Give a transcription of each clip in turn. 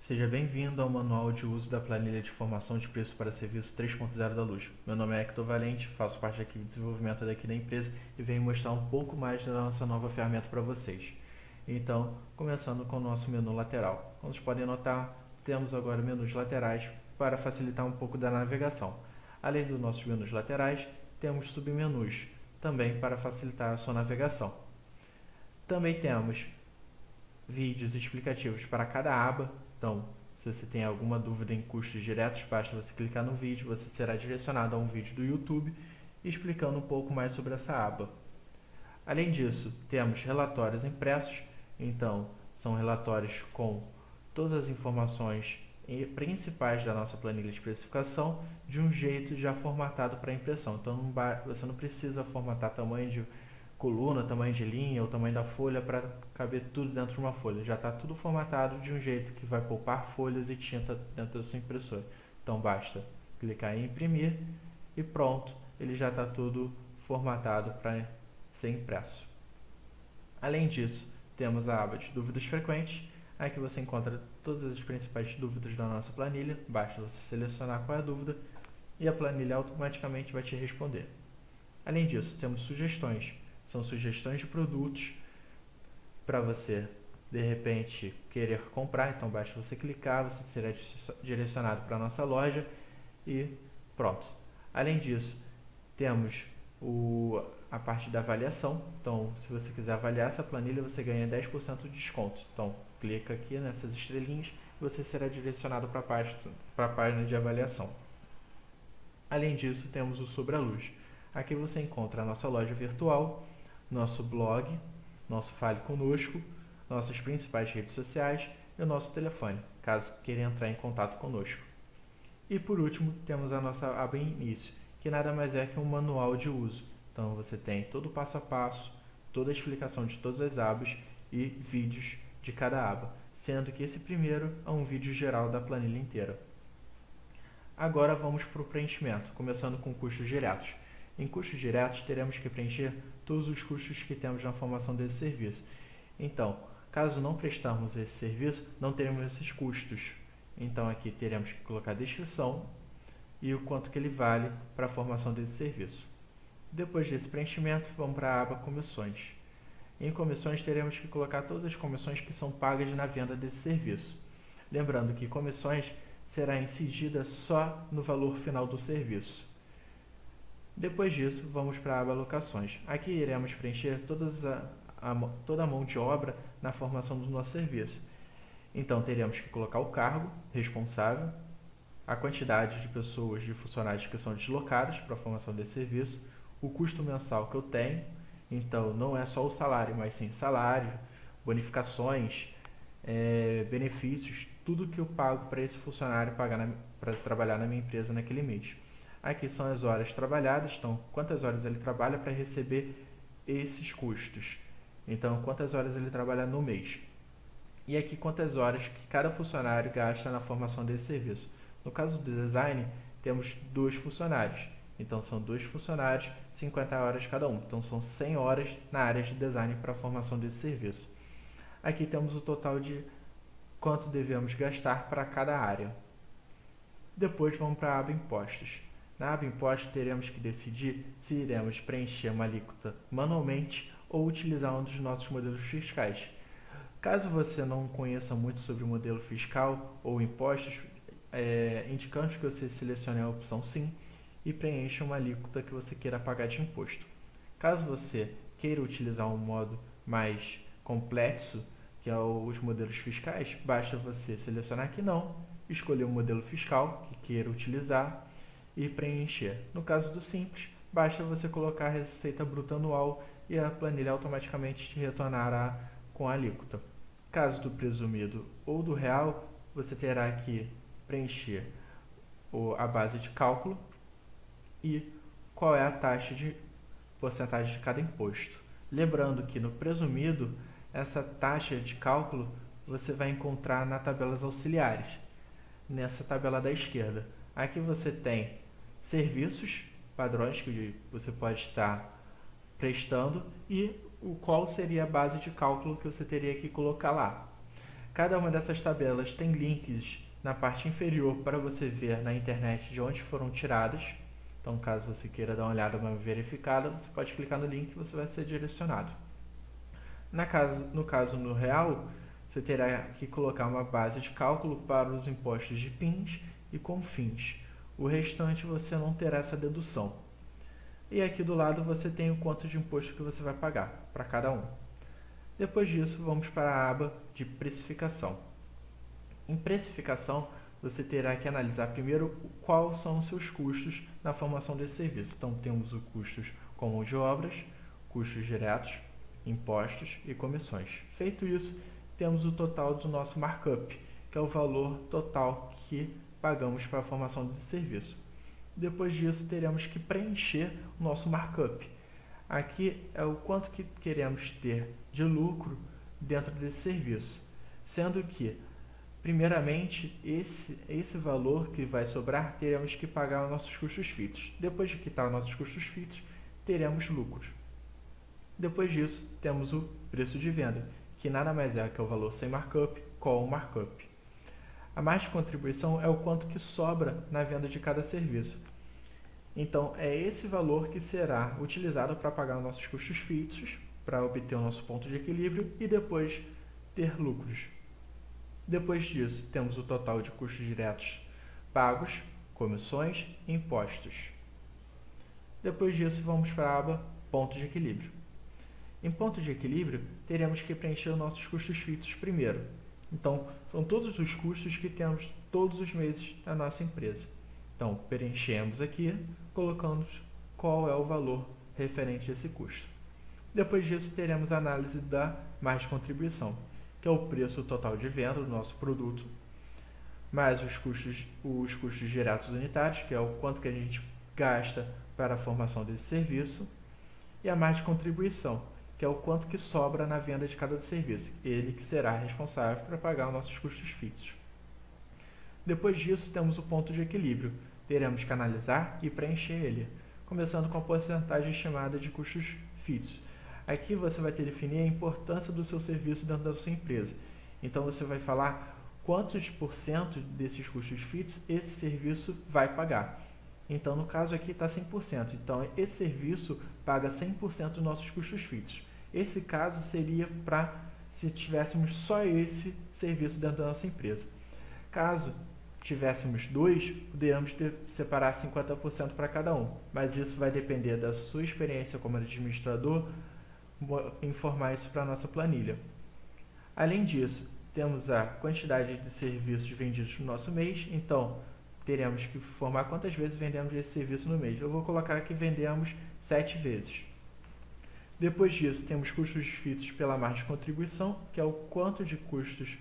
Seja bem-vindo ao Manual de Uso da Planilha de Formação de Preço para Serviço 3.0 da Luz. Meu nome é Hector Valente, faço parte da equipe de desenvolvimento daqui da empresa e venho mostrar um pouco mais da nossa nova ferramenta para vocês. Então, começando com o nosso menu lateral. Como vocês podem notar, temos agora menus laterais para facilitar um pouco da navegação. Além dos nossos menus laterais, temos submenus, também para facilitar a sua navegação. Também temos vídeos explicativos para cada aba. Então, se você tem alguma dúvida em custos diretos, basta você clicar no vídeo, você será direcionado a um vídeo do YouTube explicando um pouco mais sobre essa aba. Além disso, temos relatórios impressos. Então, são relatórios com todas as informações principais da nossa planilha de precificação de um jeito já formatado para impressão. Então, você não precisa formatar tamanho de coluna, tamanho de linha ou tamanho da folha para caber tudo dentro de uma folha. Já está tudo formatado de um jeito que vai poupar folhas e tinta dentro da sua impressora. Então basta clicar em imprimir e pronto, ele já está tudo formatado para ser impresso. Além disso, temos a aba de dúvidas frequentes. Aqui você encontra todas as principais dúvidas da nossa planilha. Basta você selecionar qual é a dúvida e a planilha automaticamente vai te responder. Além disso, temos sugestões. São sugestões de produtos para você, de repente, querer comprar. Então, basta você clicar, você será direcionado para a nossa loja e pronto. Além disso, temos a parte da avaliação. Então, se você quiser avaliar essa planilha, você ganha 10% de desconto. Então, clica aqui nessas estrelinhas e você será direcionado para a página de avaliação. Além disso, temos o Sobre a Luz. Aqui você encontra a nossa loja virtual, nosso blog, nosso Fale Conosco, nossas principais redes sociais e o nosso telefone, caso queira entrar em contato conosco. E por último, temos a nossa aba Início, que nada mais é que um manual de uso. Então você tem todo o passo a passo, toda a explicação de todas as abas e vídeos de cada aba, sendo que esse primeiro é um vídeo geral da planilha inteira. Agora vamos para o preenchimento, começando com custos diretos. Em custos diretos, teremos que preencher todos os custos que temos na formação desse serviço. Então, caso não prestarmos esse serviço, não teremos esses custos. Então, aqui teremos que colocar a descrição e o quanto que ele vale para a formação desse serviço. Depois desse preenchimento, vamos para a aba Comissões. Em comissões, teremos que colocar todas as comissões que são pagas na venda desse serviço. Lembrando que comissões será incidida só no valor final do serviço. Depois disso, vamos para a aba Alocações. Aqui iremos preencher toda a mão de obra na formação do nosso serviço. Então, teremos que colocar o cargo responsável, a quantidade de pessoas, de funcionários que são deslocados para a formação desse serviço, o custo mensal que eu tenho. Então, não é só o salário, mas sim salário, bonificações, benefícios, tudo que eu pago para esse funcionário para trabalhar na minha empresa naquele mês. Aqui são as horas trabalhadas, então quantas horas ele trabalha para receber esses custos. Então, quantas horas ele trabalha no mês. E aqui quantas horas que cada funcionário gasta na formação desse serviço. No caso do design, temos 2 funcionários. Então, são 2 funcionários, 50 horas cada um. Então, são 100 horas na área de design para a formação desse serviço. Aqui temos o total de quanto devemos gastar para cada área. Depois, vamos para a aba Impostos. Na aba Impostos, teremos que decidir se iremos preencher uma alíquota manualmente ou utilizar um dos nossos modelos fiscais. Caso você não conheça muito sobre o modelo fiscal ou impostos, indicamos que você selecione a opção Sim e preencha uma alíquota que você queira pagar de imposto. Caso você queira utilizar um modo mais complexo, que é os modelos fiscais, basta você selecionar que não, escolher o modelo fiscal que queira utilizar e preencher. No caso do simples, basta você colocar a receita bruta anual e a planilha automaticamente te retornará com a alíquota. Caso do presumido ou do real, você terá que preencher a base de cálculo e qual é a taxa de porcentagem de cada imposto. Lembrando que no presumido, essa taxa de cálculo você vai encontrar nas tabelas auxiliares, nessa tabela da esquerda. Aqui você tem serviços, padrões que você pode estar prestando e qual seria a base de cálculo que você teria que colocar lá. Cada uma dessas tabelas tem links na parte inferior para você ver na internet de onde foram tiradas. Então, caso você queira dar uma olhada, uma verificada, você pode clicar no link e você vai ser direcionado. No real, você terá que colocar uma base de cálculo para os impostos de PINs e CONFINS. O restante você não terá essa dedução. E aqui do lado você tem o quanto de imposto que você vai pagar para cada um. Depois disso, vamos para a aba de precificação. Em precificação, você terá que analisar primeiro quais são os seus custos na formação desse serviço. Então, temos os custos com mão de obras, custos diretos, impostos e comissões. Feito isso, temos o total do nosso markup, que é o valor total que pagamos para a formação desse serviço. Depois disso, teremos que preencher o nosso markup. Aqui é o quanto que queremos ter de lucro dentro desse serviço, sendo que, primeiramente, esse valor que vai sobrar, teremos que pagar os nossos custos fixos. Depois de quitar os nossos custos fixos, teremos lucros. Depois disso, temos o preço de venda, que nada mais é que o valor sem markup com o markup. A margem de contribuição é o quanto que sobra na venda de cada serviço. Então, é esse valor que será utilizado para pagar os nossos custos fixos, para obter o nosso ponto de equilíbrio e depois ter lucros. Depois disso, temos o total de custos diretos pagos, comissões e impostos. Depois disso, vamos para a aba Ponto de Equilíbrio. Em ponto de equilíbrio, teremos que preencher os nossos custos fixos primeiro. Então, são todos os custos que temos todos os meses na nossa empresa. Então, preenchemos aqui, colocando qual é o valor referente a esse custo. Depois disso, teremos a análise da margem de contribuição, que é o preço total de venda do nosso produto, mais os custos diretos unitários, que é o quanto que a gente gasta para a formação desse serviço, e a margem de contribuição, que é o quanto que sobra na venda de cada serviço, ele que será responsável para pagar os nossos custos fixos. Depois disso, temos o ponto de equilíbrio. Teremos que analisar e preencher ele, começando com a porcentagem estimada de custos fixos. Aqui você vai ter que definir a importância do seu serviço dentro da sua empresa. Então, você vai falar quantos por cento desses custos fixos esse serviço vai pagar. Então, no caso aqui está 100%. Então, esse serviço paga 100% dos nossos custos fixos. Esse caso seria para se tivéssemos só esse serviço dentro da nossa empresa. Caso tivéssemos dois, poderíamos separar 50% para cada um. Mas isso vai depender da sua experiência como administrador, informar isso para a nossa planilha. Além disso, temos a quantidade de serviços vendidos no nosso mês. Então, teremos que informar quantas vezes vendemos esse serviço no mês. Eu vou colocar que vendemos 7 vezes. Depois disso, temos custos fixos pela margem de contribuição, que é o quanto de custos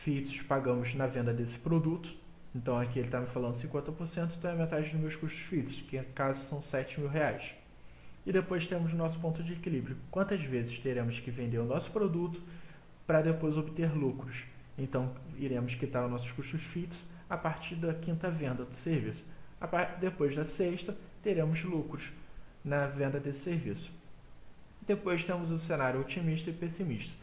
fixos pagamos na venda desse produto. Então, aqui ele está me falando 50%, então é metade dos meus custos fixos, que no caso são R$7.000. E depois temos o nosso ponto de equilíbrio. Quantas vezes teremos que vender o nosso produto para depois obter lucros? Então, iremos quitar os nossos custos fixos a partir da quinta venda do serviço. Depois da sexta, teremos lucros na venda desse serviço. Depois temos o cenário otimista e pessimista.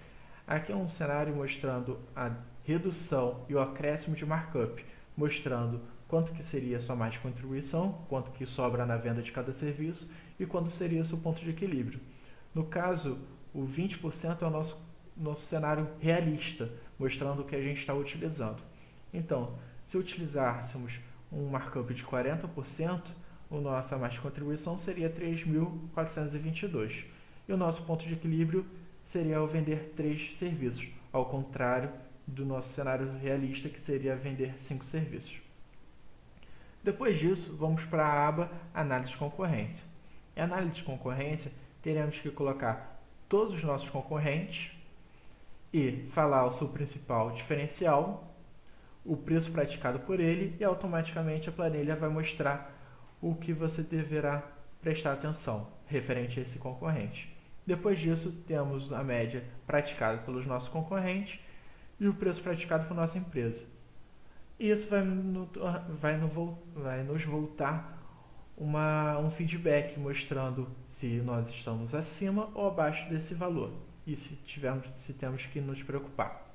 Aqui é um cenário mostrando a redução e o acréscimo de markup, mostrando quanto que seria a sua margem de contribuição, quanto que sobra na venda de cada serviço e quanto seria o seu ponto de equilíbrio. No caso, o 20% é o nosso cenário realista, mostrando o que a gente está utilizando. Então, se utilizássemos um markup de 40%, a nossa margem de contribuição seria 3.422. E o nosso ponto de equilíbrio seria ao vender 3 serviços, ao contrário do nosso cenário realista, que seria vender 5 serviços. Depois disso, vamos para a aba Análise de Concorrência. Em Análise de Concorrência, teremos que colocar todos os nossos concorrentes e falar o seu principal diferencial, o preço praticado por ele, e automaticamente a planilha vai mostrar o que você deverá prestar atenção referente a esse concorrente. Depois disso, temos a média praticada pelos nossos concorrentes e o preço praticado por nossa empresa. E isso vai nos voltar um feedback mostrando se nós estamos acima ou abaixo desse valor e se temos que nos preocupar.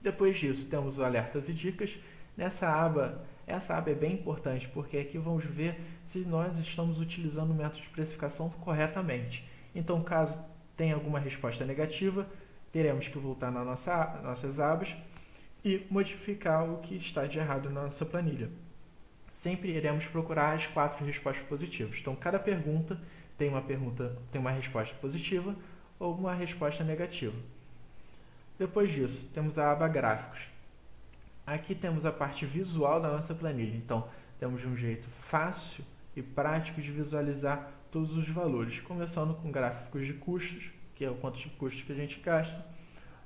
Depois disso, temos os alertas e dicas. Essa aba é bem importante, porque aqui vamos ver se nós estamos utilizando o método de precificação corretamente. Então, caso tenha alguma resposta negativa, teremos que voltar nas nossas abas e modificar o que está de errado na nossa planilha. Sempre iremos procurar as 4 respostas positivas. Então, cada pergunta tem uma resposta positiva ou uma resposta negativa. Depois disso, temos a aba Gráficos. Aqui temos a parte visual da nossa planilha. Então, temos um jeito fácil e prático de visualizar todos os valores, começando com gráficos de custos, que é o quanto de custos que a gente gasta,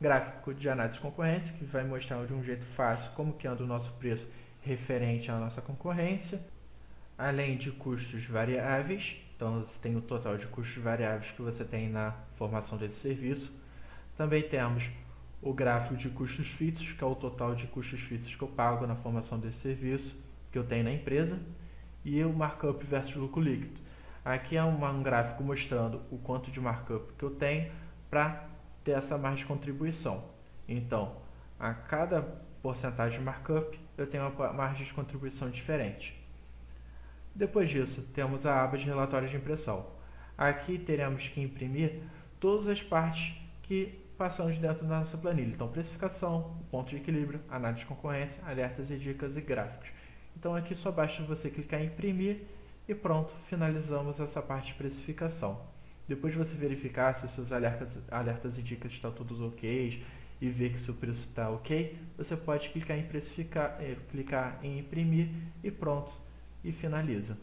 gráfico de análise de concorrência, que vai mostrar de um jeito fácil como que anda o nosso preço referente à nossa concorrência, além de custos variáveis. Então, você tem o total de custos variáveis que você tem na formação desse serviço. Também temos o gráfico de custos fixos, que é o total de custos fixos que eu pago na formação desse serviço que eu tenho na empresa, e o markup versus lucro líquido. Aqui é um gráfico mostrando o quanto de markup que eu tenho para ter essa margem de contribuição. Então, a cada porcentagem de markup, eu tenho uma margem de contribuição diferente. Depois disso, temos a aba de relatórios de impressão. Aqui teremos que imprimir todas as partes que passamos dentro da nossa planilha. Então, precificação, ponto de equilíbrio, análise de concorrência, alertas e dicas e gráficos. Então, aqui só basta você clicar em imprimir e pronto, finalizamos essa parte de precificação. Depois de você verificar se os seus alertas e dicas estão todos ok e ver que seu preço está ok, você pode clicar em precificar, clicar em imprimir e pronto, e finaliza.